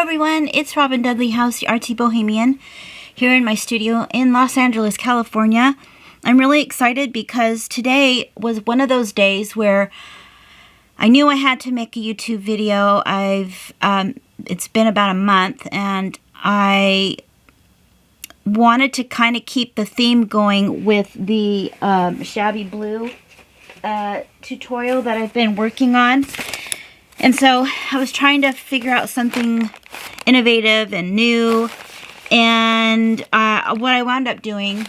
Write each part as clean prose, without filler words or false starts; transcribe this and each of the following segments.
everyone, it's Robin Dudley House, the Artsy Bohemian, here in my studio in Los Angeles, California. I'm really excited because today was one of those days where I knew I had to make a YouTube video. It's been about a month, and I wanted to kind of keep the theme going with the Shabby Blue tutorial that I've been working on. And so I was trying to figure out something innovative and new, and what I wound up doing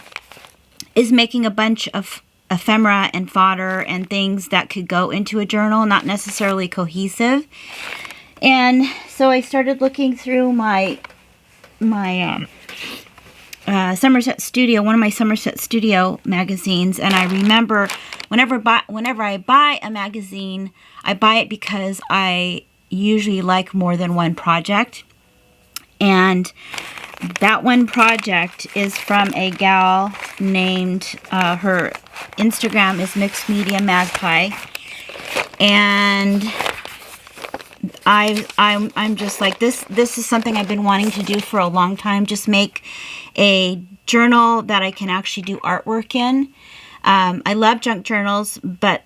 is making a bunch of ephemera and fodder and things that could go into a journal, not necessarily cohesive. And so I started looking through my Somerset Studio, one of my Somerset Studio magazines, and I remember whenever I buy a magazine, I buy it because I usually like more than one project. And that one project is from a gal named, her Instagram is Mixed Media Magpie, and I'm just like, this is something I've been wanting to do for a long time, just make a journal that I can actually do artwork in. I love junk journals, but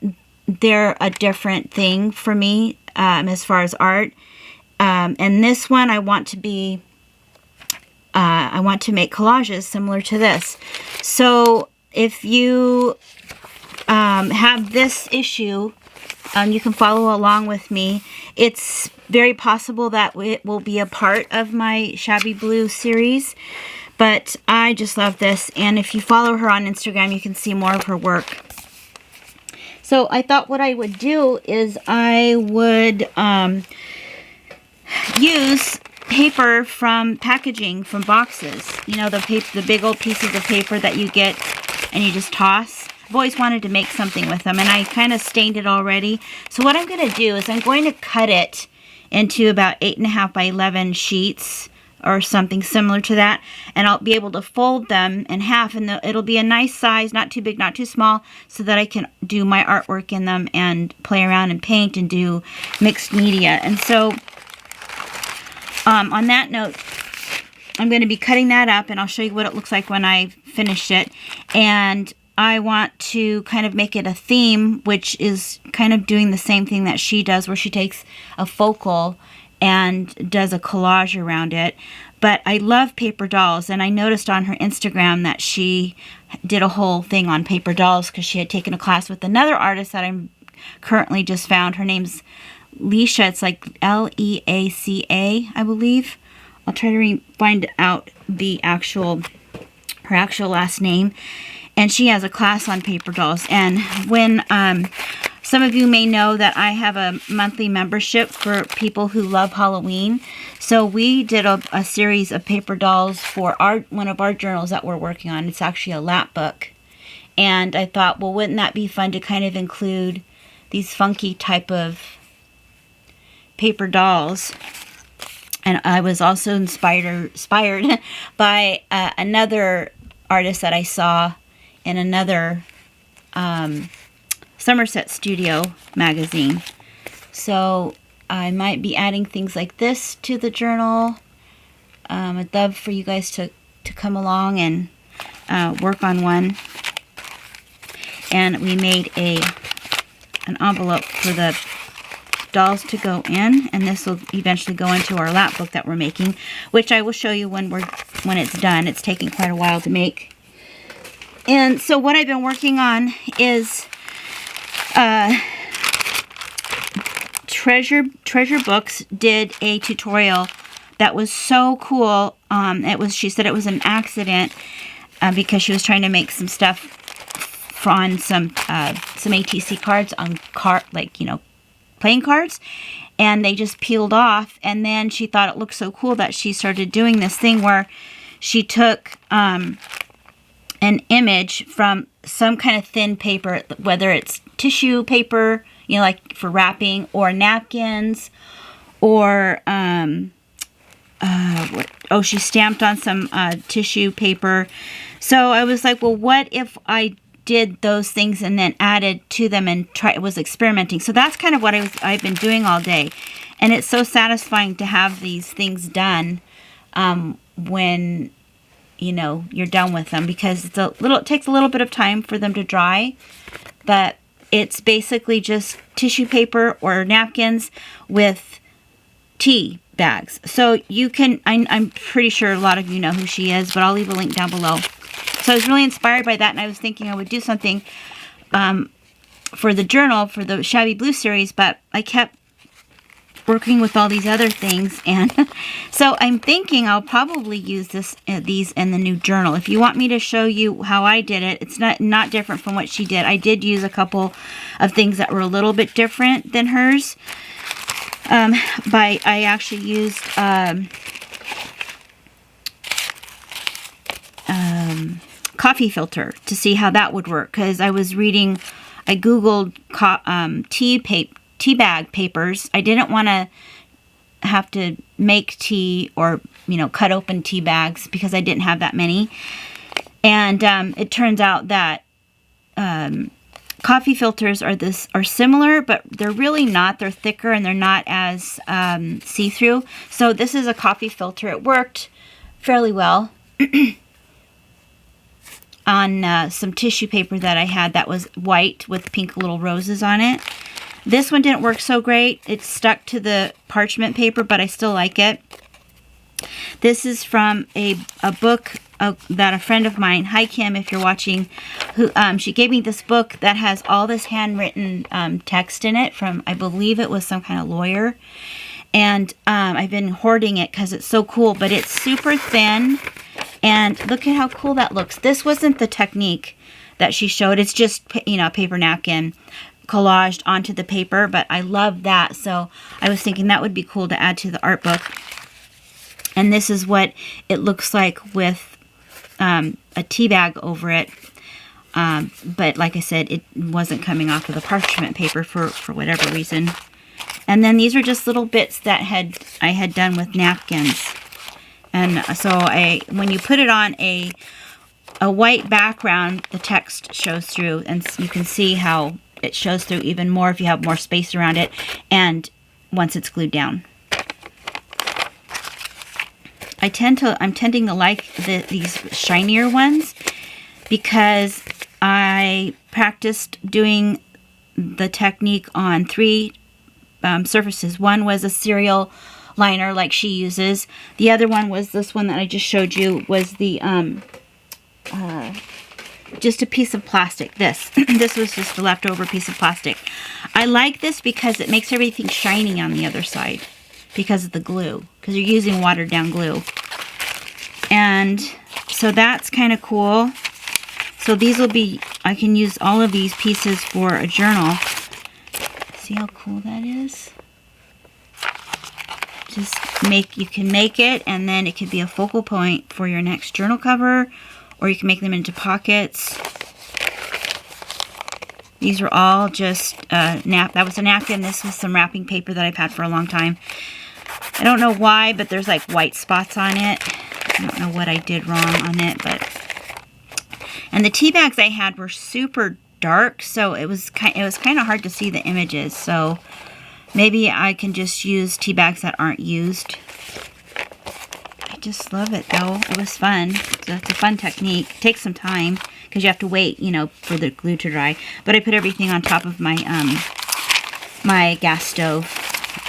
they're a different thing for me as far as art. And this one I want to make collages similar to this. So if you have this issue, you can follow along with me. It's very possible that it will be a part of my Shabby Blue series, but I just love this. And if you follow her on Instagram, you can see more of her work. So I thought what I would do is I would use paper from packaging, from boxes. You know, the big old pieces of paper that you get and you just toss. I've always wanted to make something with them, and I kind of stained it already. So what I'm going to do is I'm going to cut it into about 8.5 by 11 sheets or something similar to that, and I'll be able to fold them in half, and it'll be a nice size, not too big, not too small, so that I can do my artwork in them and play around and paint and do mixed media. And so on that note, I'm going to be cutting that up, and I'll show you what it looks like when I finish it. And I want to kind of make it a theme, which is kind of doing the same thing that she does, where she takes a focal and does a collage around it. But I love paper dolls, and I noticed on her Instagram that she did a whole thing on paper dolls because she had taken a class with another artist that I'm currently just found. Her name's Leaca. It's like L-E-A-C-A, I believe. I'll try to find out her actual last name. And she has a class on paper dolls. And when some of you may know that I have a monthly membership for people who love Halloween. So we did a series of paper dolls for one of our journals that we're working on. It's actually a lap book. And I thought, well, wouldn't that be fun to kind of include these funky type of paper dolls? And I was also inspired by another artist that I saw in another Somerset Studio magazine. So I might be adding things like this to the journal. I'd love for you guys to come along and work on one. And we made an envelope for the dolls to go in, and this will eventually go into our lap book that we're making, which I will show you when it's done. It's taking quite a while to make. And so what I've been working on is Treasure Books did a tutorial that was so cool. She said it was an accident because she was trying to make some stuff on some ATC cards on playing cards, and they just peeled off. And then she thought it looked so cool that she started doing this thing where she took an image from some kind of thin paper, whether it's tissue paper, like for wrapping, or napkins, or she stamped on some tissue paper. So I was like, well, what if I did those things and then added to them and was experimenting. So that's kind of what I've been doing all day. And it's so satisfying to have these things done when, you know, you're done with them, because it takes a little bit of time for them to dry, but it's basically just tissue paper or napkins with tea bags. So you can, I'm pretty sure a lot of you know who she is, but I'll leave a link down below. So I was really inspired by that, and I was thinking I would do something for the journal, for the Shabby Blue series, but I kept working with all these other things, and so I'm thinking I'll probably use these in the new journal. If you want me to show you how I did it, it's not different from what she did. I did use a couple of things that were a little bit different than hers. I actually used coffee filter to see how that would work, because I googled tea bag papers. I didn't want to have to make tea or, you know, cut open tea bags because I didn't have that many. And it turns out that coffee filters are similar, but they're really not. They're thicker and they're not as see-through. So this is a coffee filter. It worked fairly well on some tissue paper that I had that was white with pink little roses on it. This one didn't work so great. It stuck to the parchment paper, but I still like it. This is from a book that a friend of mine, hi Kim, if you're watching, who she gave me this book that has all this handwritten text in it from, I believe it was some kind of lawyer. And I've been hoarding it because it's so cool, but it's super thin. And look at how cool that looks. This wasn't the technique that she showed. It's just, you know, a paper napkin collaged onto the paper, but I love that. So I was thinking that would be cool to add to the art book. And this is what it looks like with a tea bag over it. But like I said, it wasn't coming off of the parchment paper for whatever reason. And then these are just little bits that I had done with napkins. And so when you put it on a white background, the text shows through, and you can see how it shows through even more if you have more space around it, and once it's glued down. I'm tending to like these shinier ones because I practiced doing the technique on 3 surfaces. One was a cereal liner like she uses. The other one was this one that I just showed you, was the just a piece of plastic. This was just a leftover piece of plastic. I like this because it makes everything shiny on the other side because of the glue, because you're using watered down glue. And so that's kind of cool. So these will be, I can use all of these pieces for a journal. See how cool that is? You can make it, and then it could be a focal point for your next journal cover, or you can make them into pockets. These are all just that was a napkin. This was some wrapping paper that I've had for a long time. I don't know why, but there's like white spots on it. I don't know what I did wrong on it, and the tea bags I had were super dark, so it was kind of hard to see the images. So maybe I can just use tea bags that aren't used. I just love it though. It was fun. So it's a fun technique. It takes some time because you have to wait, you know, for the glue to dry. But I put everything on top of my my gas stove,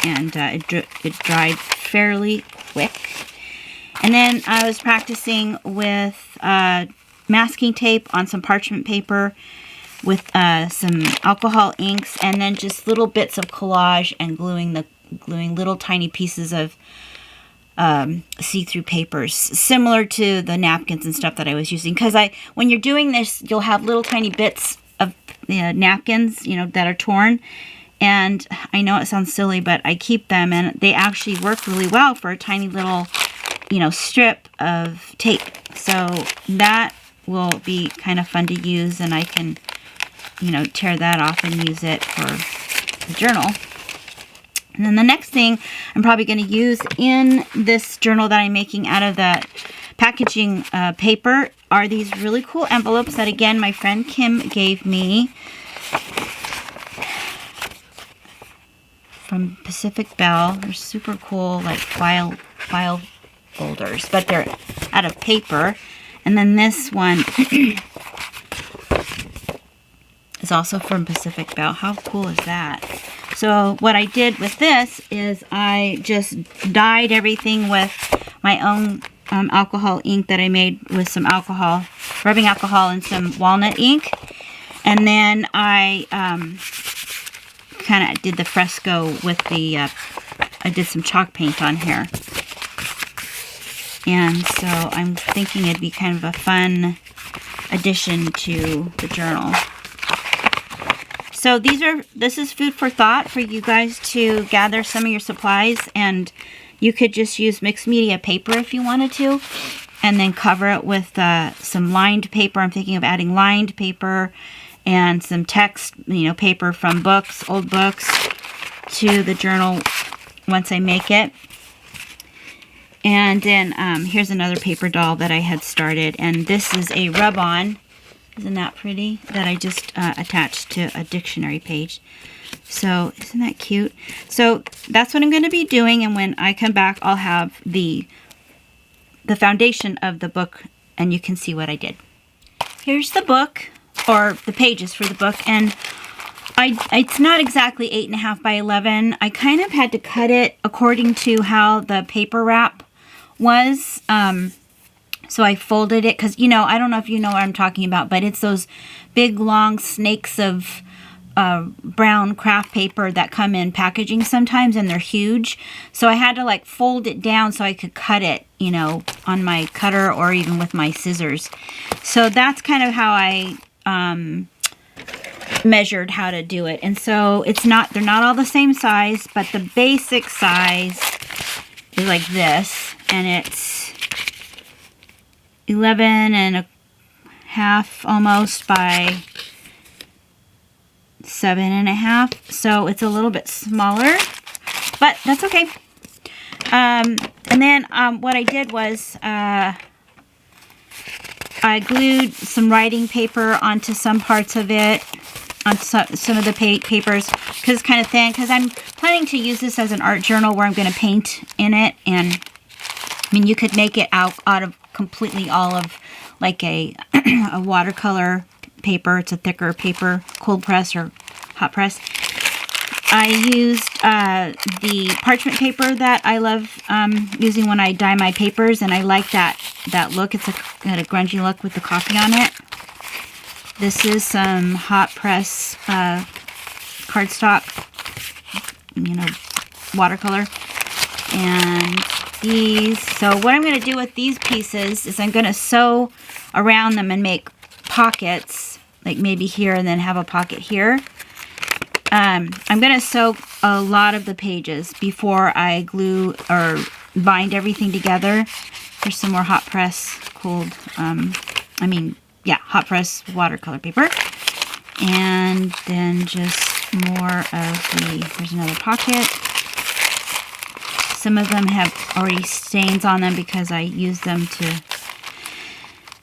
and it dried fairly quick. And then I was practicing with masking tape on some parchment paper with some alcohol inks, and then just little bits of collage and gluing little tiny pieces of see-through papers, similar to the napkins and stuff that I was using. Because when you're doing this, you'll have little tiny bits of napkins, you know, that are torn. And I know it sounds silly, but I keep them, and they actually work really well for a tiny little, you know, strip of tape. So that will be kind of fun to use, and I can, you know, tear that off and use it for the journal. And then the next thing I'm probably going to use in this journal that I'm making out of that packaging paper are these really cool envelopes that, again, my friend Kim gave me from Pacific Bell. They're super cool, like file folders, but they're out of paper. And then this one is also from Pacific Bell. How cool is that? So what I did with this is I just dyed everything with my own alcohol ink that I made with some alcohol, rubbing alcohol and some walnut ink. And then I kind of did the fresco with the, I did some chalk paint on here. And so I'm thinking it'd be kind of a fun addition to the journal. So this is food for thought for you guys to gather some of your supplies, and you could just use mixed media paper if you wanted to, and then cover it with some lined paper. I'm thinking of adding lined paper and some text, paper from books, old books, to the journal once I make it. And then here's another paper doll that I had started, and this is a rub-on. Isn't that pretty? That I just attached to a dictionary page. So isn't that cute? So that's what I'm going to be doing, and when I come back, I'll have the foundation of the book, and you can see what I did. Here's the book, or the pages for the book, and it's not exactly 8.5 by 11. I kind of had to cut it according to how the paper wrap was. So I folded it because, I don't know if you know what I'm talking about, but it's those big, long snakes of brown craft paper that come in packaging sometimes, and they're huge. So I had to, fold it down so I could cut it, on my cutter or even with my scissors. So that's kind of how I measured how to do it. And so they're not all the same size, but the basic size is like this, and it's 11.5 almost by 7.5, so it's a little bit smaller, but that's okay. And then what I did was I glued some writing paper onto some parts of it, on some of the papers, because it's kind of thin, because I'm planning to use this as an art journal where I'm going to paint in it. And you could make it out of completely all of like a watercolor paper. It's a thicker paper, cold press or hot press. I used the parchment paper that I love using when I dye my papers, and I like that look. It's got a grungy look with the coffee on it. This is some hot press cardstock, watercolor. And these, so what I'm going to do with these pieces is I'm going to sew around them and make pockets, like maybe here and then have a pocket here. I'm going to sew a lot of the pages before I glue or bind everything together. Here's some more hot press hot press watercolor paper. And then just more of here's another pocket. Some of them have already stains on them because I used them to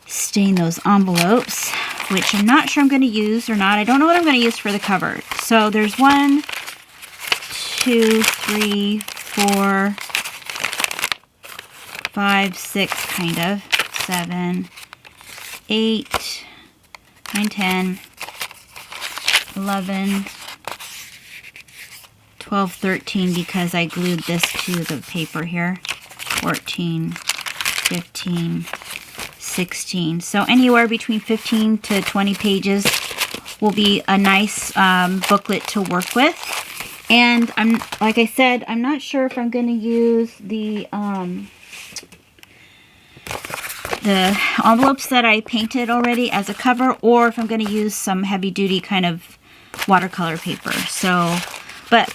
stain those envelopes, which I'm not sure I'm going to use or not. I don't know what I'm going to use for the cover. So there's 1, 2, 3, 4, 5, 6, kind of, 7, 8, 9, 10, 11, 12, 13, because I glued this to the paper here, 14, 15, 16. So anywhere between 15 to 20 pages will be a nice booklet to work with. And like I said, I'm not sure if I'm going to use the envelopes that I painted already as a cover, or if I'm going to use some heavy-duty kind of watercolor paper. So, but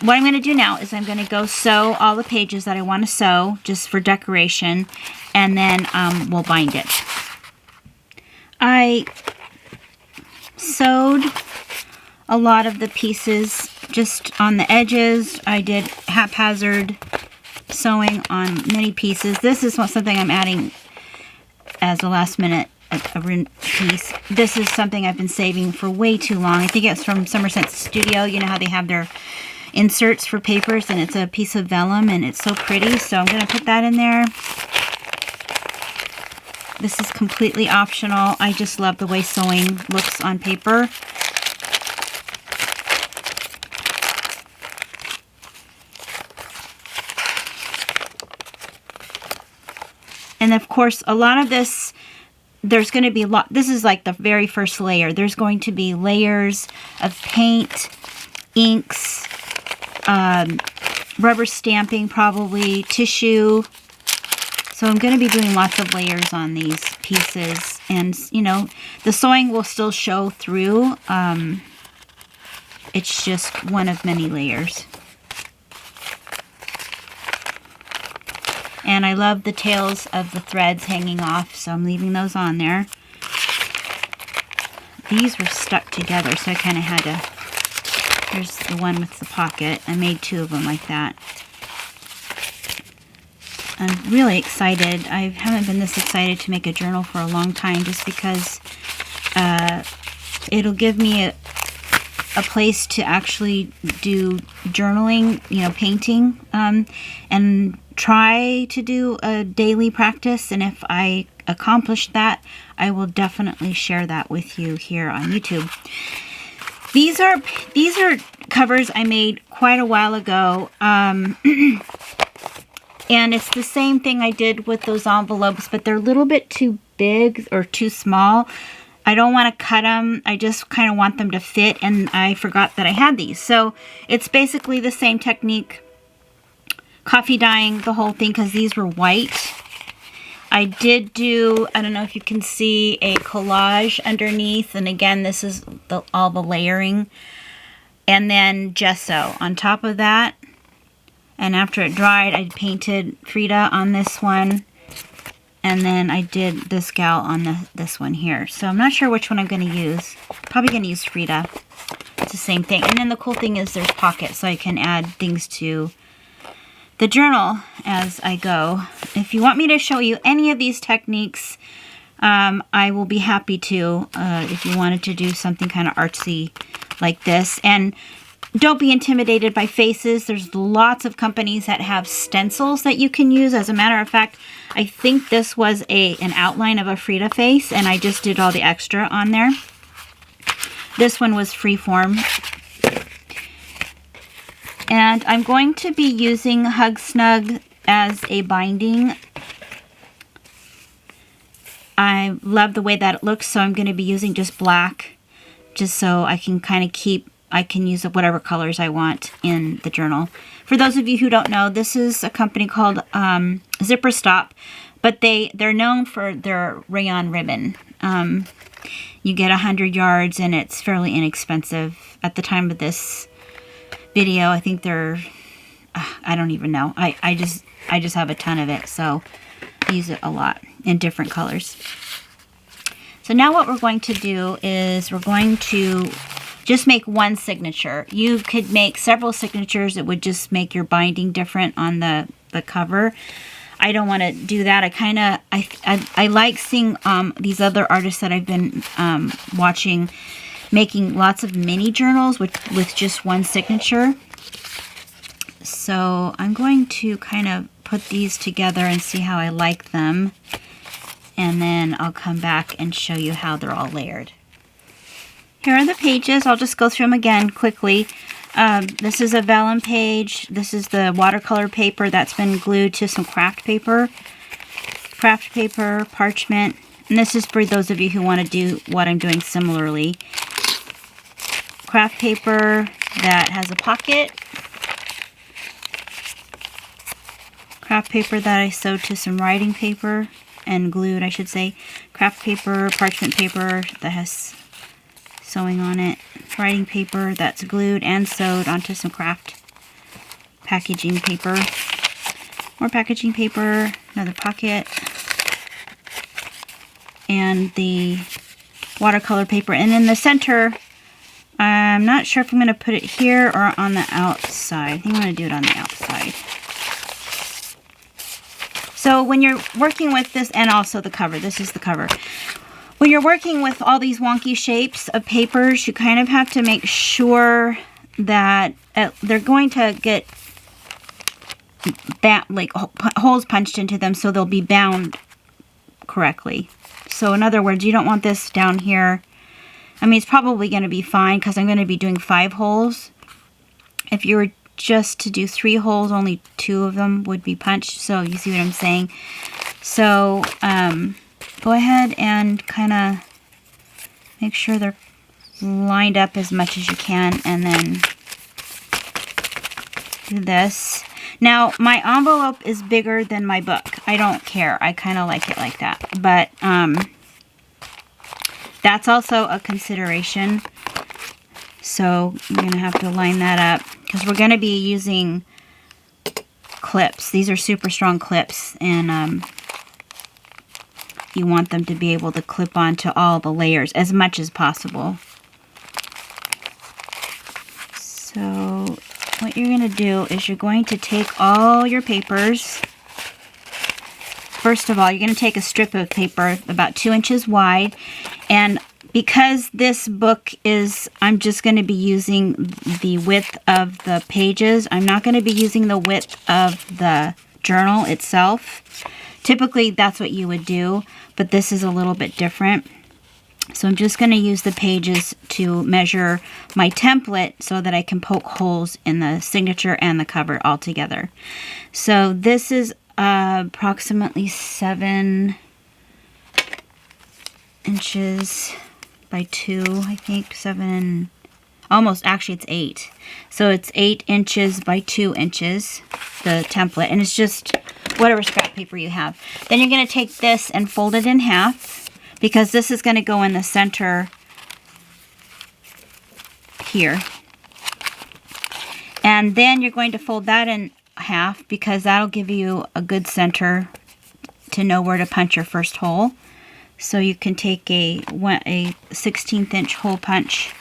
what I'm going to do now is I'm going to go sew all the pages that I want to sew just for decoration, and then we'll bind it. I sewed a lot of the pieces just on the edges. I did haphazard sewing on many pieces. This is something I'm adding as a last minute piece. This is something I've been saving for way too long. I think it's from Somerset Studio. You know how they have their inserts for papers, and it's a piece of vellum, and it's so pretty, so I'm going to put that in there. This is completely optional. I just love the way sewing looks on paper. And of course, a lot of this, there's going to be a lot, this is like the very first layer. There's going to be layers of paint, inks, rubber stamping probably, tissue. So I'm going to be doing lots of layers on these pieces. And, you know, the sewing will still show through. It's just one of many layers. And I love the tails of the threads hanging off, so I'm leaving those on there. These were stuck together, so I kind of had to... Here's the one with the pocket. I made 2 of them like that. I'm really excited. I haven't been this excited to make a journal for a long time, just because it'll give me a place to actually do journaling, you know, painting, and try to do a daily practice. And if I accomplish that, I will definitely share that with you here on YouTube. These are covers I made quite a while ago, and it's the same thing I did with those envelopes, but they're a little bit too big or too small. I don't want to cut them. I just kind of want them to fit, and I forgot that I had these. So it's basically the same technique. Coffee dyeing the whole thing, because these were white. I did do, I don't know if you can see, a collage underneath. And again, this is all the layering. And then gesso on top of that. And after it dried, I painted Frida on this one. And then I did this gal on this one here. So I'm not sure which one I'm going to use. Probably going to use Frida. It's the same thing. And then the cool thing is there's pockets, so I can add things to the journal as I go. If you want me to show you any of these techniques, I will be happy to, if you wanted to do something kind of artsy like this. And don't be intimidated by faces. There's lots of companies that have stencils that you can use. As a matter of fact, I think this was an outline of a Frida face, and I just did all the extra on there. This one was freeform. And I'm going to be using Hug Snug as a binding. I love the way that it looks, so I'm going to be using just black, just so I can kind of I can use whatever colors I want in the journal. For those of you who don't know, this is a company called Zipper Stop, but they're known for their rayon ribbon. You get 100 yards, and it's fairly inexpensive. At the time of this video, I think they're, I don't even know. I just have a ton of it, so I use it a lot in different colors. So now what we're going to do is we're going to just make one signature. You could make several signatures. It would just make your binding different on the cover. I don't want to do that. I like seeing these other artists that I've been watching making lots of mini journals with just one signature. So I'm going to kind of put these together and see how I like them. And then I'll come back and show you how they're all layered. Here are the pages. I'll just go through them again quickly. This is a vellum page. This is the watercolor paper that's been glued to some craft paper. Craft paper, parchment. And this is for those of you who want to do what I'm doing similarly. Craft paper that has a pocket. Craft paper that I sewed to some writing paper and glued, I should say. Craft paper, parchment paper that has sewing on it. Writing paper that's glued and sewed onto some craft packaging paper. More packaging paper, another pocket, and the watercolor paper. And in the center, I'm not sure if I'm going to put it here or on the outside. I think I'm going to do it on the outside. So when you're working with this, and also the cover, this is the cover. When you're working with all these wonky shapes of papers, you kind of have to make sure that they're going to get holes punched into them, so they'll be bound correctly. So in other words, you don't want this down here. I mean, it's probably going to be fine because I'm going to be doing 5 holes. If you were just to do 3 holes, only 2 of them would be punched. So you see what I'm saying? So go ahead and kind of make sure they're lined up as much as you can, and then do this. Now, my envelope is bigger than my book. I don't care. I kind of like it like that. But that's also a consideration. So I'm going to have to line that up because we're going to be using clips. These are super strong clips, and you want them to be able to clip onto all the layers as much as possible. So what you're going to do is you're going to take all your papers. First of all, you're going to take a strip of paper about 2 inches wide, and because this book is, I'm just going to be using the width of the pages. I'm not going to be using the width of the journal itself. Typically, that's what you would do, but this is a little bit different. So I'm just going to use the pages to measure my template so that I can poke holes in the signature and the cover all together. So this is approximately 7 inches by 2, I think. 7, almost, actually it's 8. So it's 8 inches by 2 inches, the template, and it's just whatever scrap paper you have. Then you're going to take this and fold it in half, because this is going to go in the center here. And then you're going to fold that in half, because that'll give you a good center to know where to punch your first hole. So you can take a 1/16 inch hole punch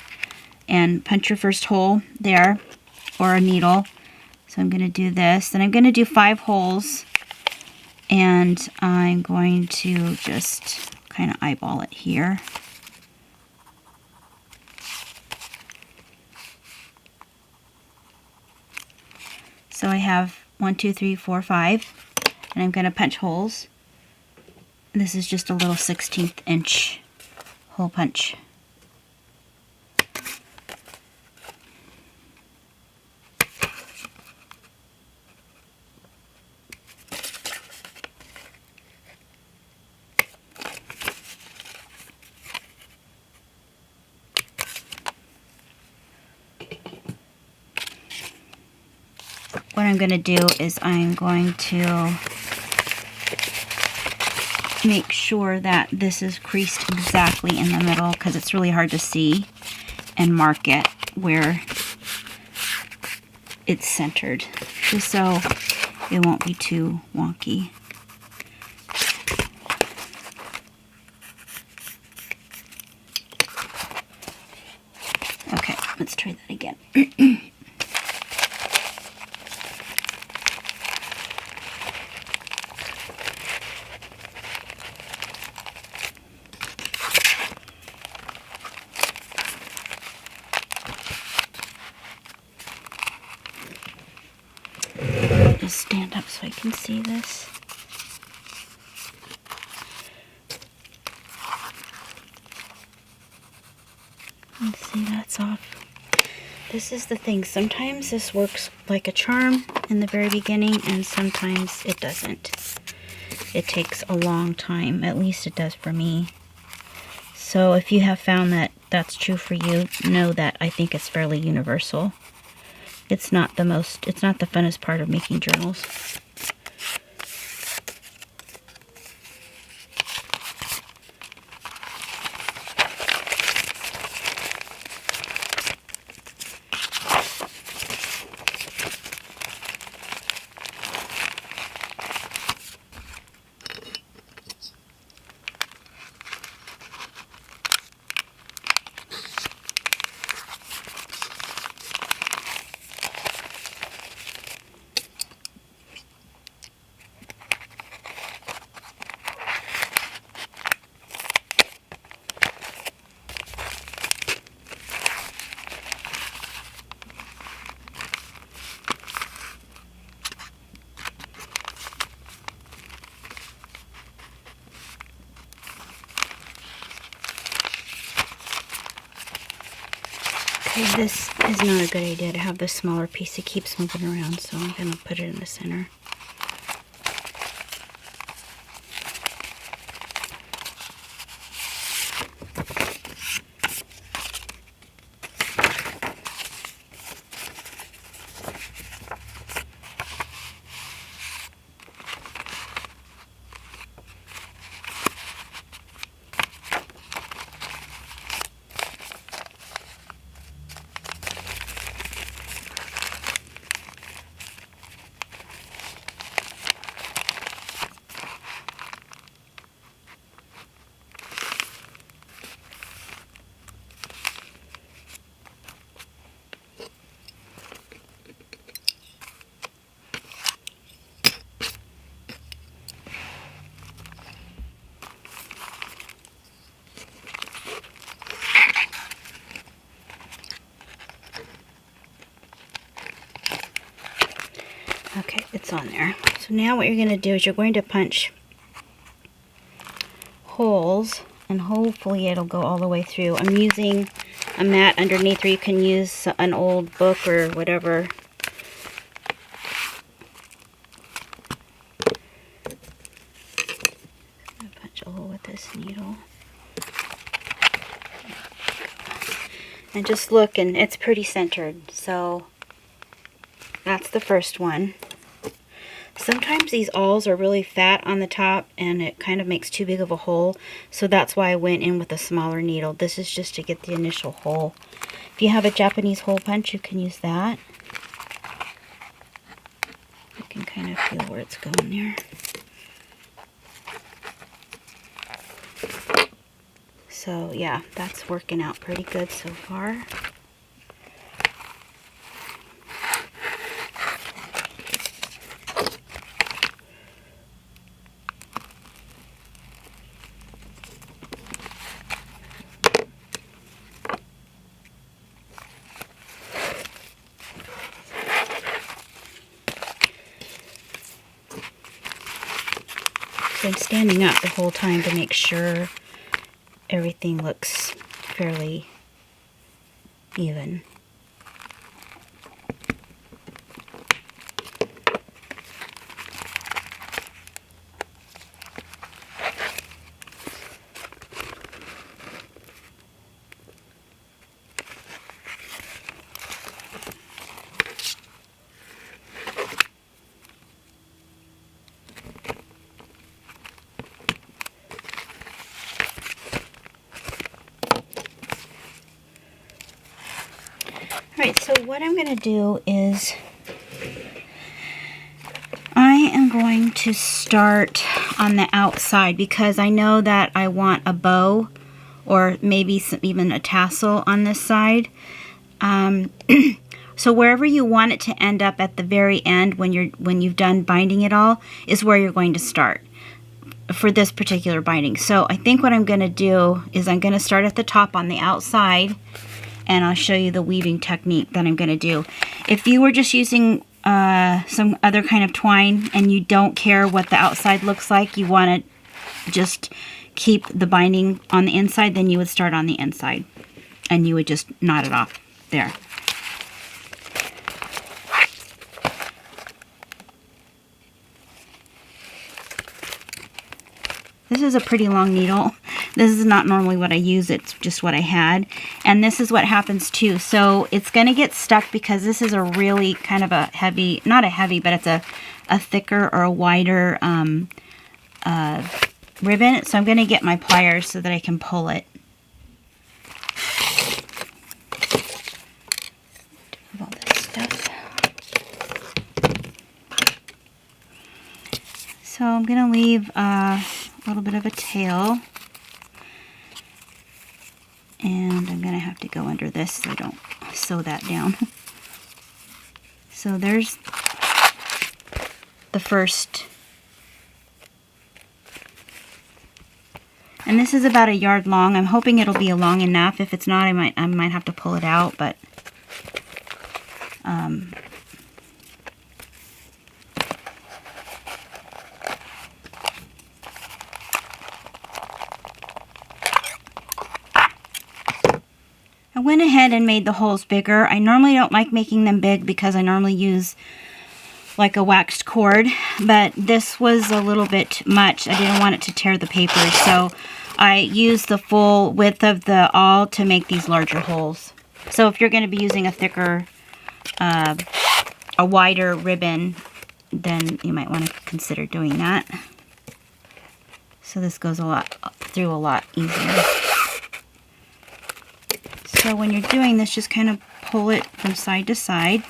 and punch your first hole there, or a needle. So I'm going to do this. Then I'm going to do 5 holes, and I'm going to just kind of eyeball it here. So I have 1, 2, 3, 4, 5, and I'm going to punch holes. This is just a little 1/16 inch hole punch. What I'm going to do is I'm going to make sure that this is creased exactly in the middle, because it's really hard to see, and mark it where it's centered, just so it won't be too wonky. Okay, let's try that again. Just stand up so I can see this. Let's see, that's off. This is the thing. Sometimes this works like a charm in the very beginning, and sometimes it doesn't. It takes a long time. At least it does for me. So if you have found that that's true for you, know that I think it's fairly universal. It's not the funnest part of making journals. Okay, this is not a good idea to have this smaller piece. It keeps moving around, so I'm going to put it in the center. Okay, it's on there. So now what you're going to do is you're going to punch holes, and hopefully it'll go all the way through. I'm using a mat underneath, or you can use an old book or whatever. I'm going to punch a hole with this needle. And just look, and it's pretty centered. So that's the first one. Sometimes these awls are really fat on the top and it kind of makes too big of a hole, so that's why I went in with a smaller needle. This is just to get the initial hole. If you have a Japanese hole punch, you can use that. You can kind of feel where it's going there. So yeah, that's working out pretty good so far. So I'm standing up the whole time to make sure everything looks fairly even. Alright, so what I'm going to do is I am going to start on the outside, because I know that I want a bow or maybe even a tassel on this side. So wherever you want it to end up at the very end when you've done binding it all is where you're going to start for this particular binding. So I think what I'm going to do is I'm going to start at the top on the outside, and I'll show you the weaving technique that I'm going to do. If you were just using some other kind of twine and you don't care what the outside looks like, you want to just keep the binding on the inside, then you would start on the inside and you would just knot it off there. This is a pretty long needle. This is not normally what I use, it's just what I had. And this is what happens too. So it's going to get stuck because this is a really kind of a heavy, not a heavy, but it's a thicker or a wider ribbon. So I'm going to get my pliers so that I can pull it. All this stuff. So I'm going to leave a little bit of a tail. And I'm going to have to go under this so I don't sew that down. So there's the first. And this is about 1 yard long. I'm hoping it'll be long enough. If it's not, I might have to pull it out, but went ahead and made the holes bigger. I normally don't like making them big because I normally use like a waxed cord, but this was a little bit much. I didn't want it to tear the paper, so I used the full width of the awl to make these larger holes. So if you're going to be using a thicker, a wider ribbon, then you might want to consider doing that. So this goes through a lot easier. So when you're doing this, just kind of pull it from side to side.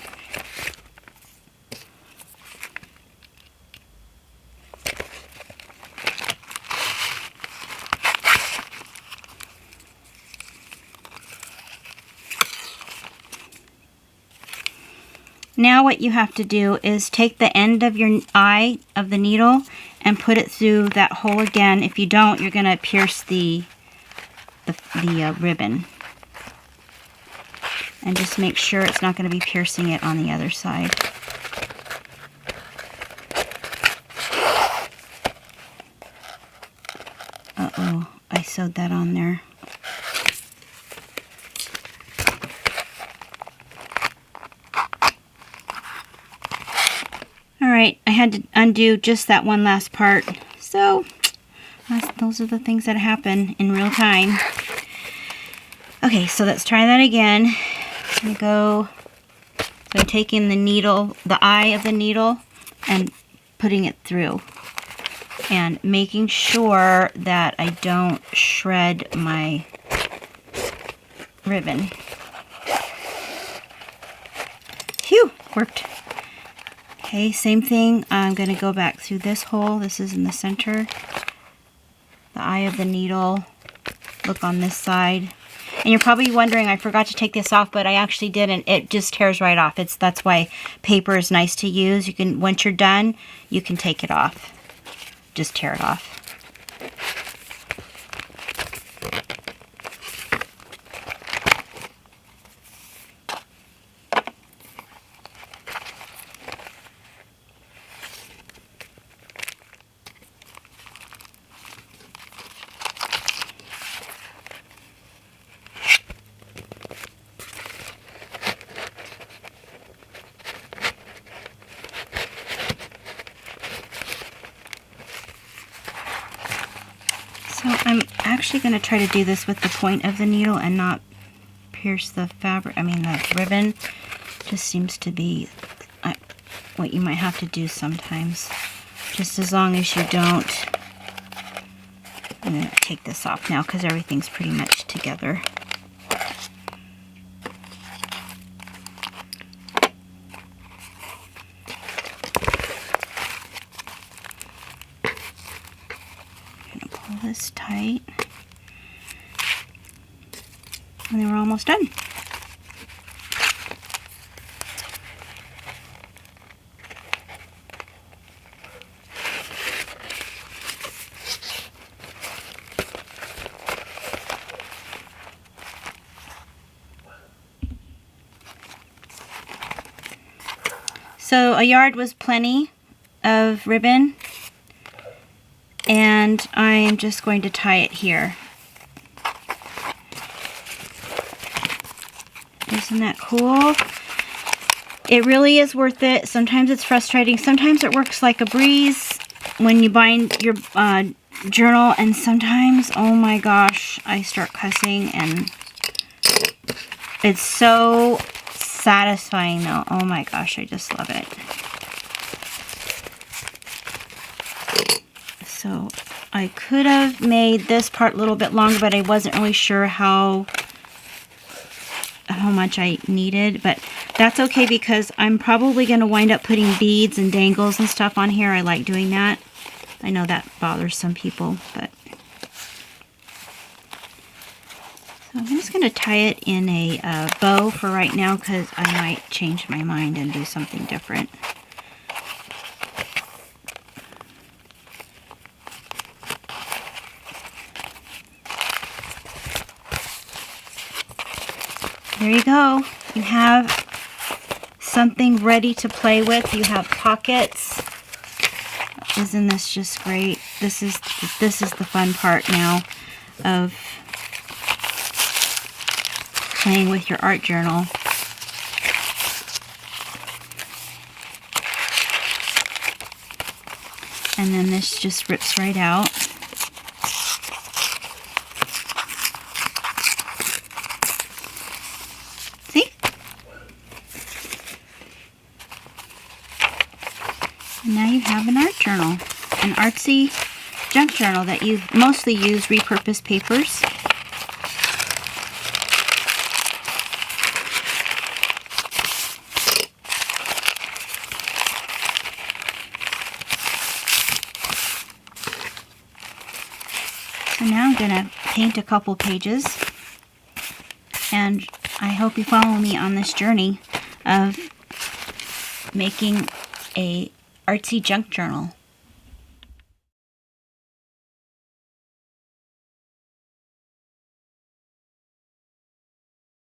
Now what you have to do is take the end of your eye of the needle and put it through that hole again. If you don't, you're going to pierce the ribbon. And just make sure it's not going to be piercing it on the other side. Uh-oh, I sewed that on there. Alright, I had to undo just that one last part. So, those are the things that happen in real time. Okay, so let's try that again. I'm going to go, so I'm taking the needle, the eye of the needle, and putting it through. And making sure that I don't shred my ribbon. Phew, worked. Okay, same thing. I'm going to go back through this hole. This is in the center. The eye of the needle. Look on this side. And you're probably wondering, I forgot to take this off, but I actually didn't. It just tears right off. That's why paper is nice to use. You can, once you're done, you can take it off. Just tear it off. So I'm actually going to try to do this with the point of the needle and not pierce the fabric, the ribbon. Just seems to be what you might have to do sometimes. Just as long as you don't. I'm going to take this off now because everything's pretty much together. This tight, and then we're almost done. So a yard was plenty of ribbon. And I'm just going to tie it here. Isn't that cool? It really is worth it. Sometimes it's frustrating. Sometimes it works like a breeze when you bind your journal. And sometimes, oh my gosh, I start cussing. And it's so satisfying though. Oh my gosh, I just love it. So I could have made this part a little bit longer, but I wasn't really sure how much I needed. But that's okay because I'm probably going to wind up putting beads and dangles and stuff on here. I like doing that. I know that bothers some people, but so I'm just going to tie it in a bow for right now because I might change my mind and do something different. There you go. You have something ready to play with. You have pockets. Isn't this just great? This is the fun part now of playing with your art journal. And then this just rips right out. See? And now you have an art journal, an Artsy junk journal that you mostly use repurposed papers. So now I'm going to paint a couple pages, and I hope you follow me on this journey of making a artsy junk journal.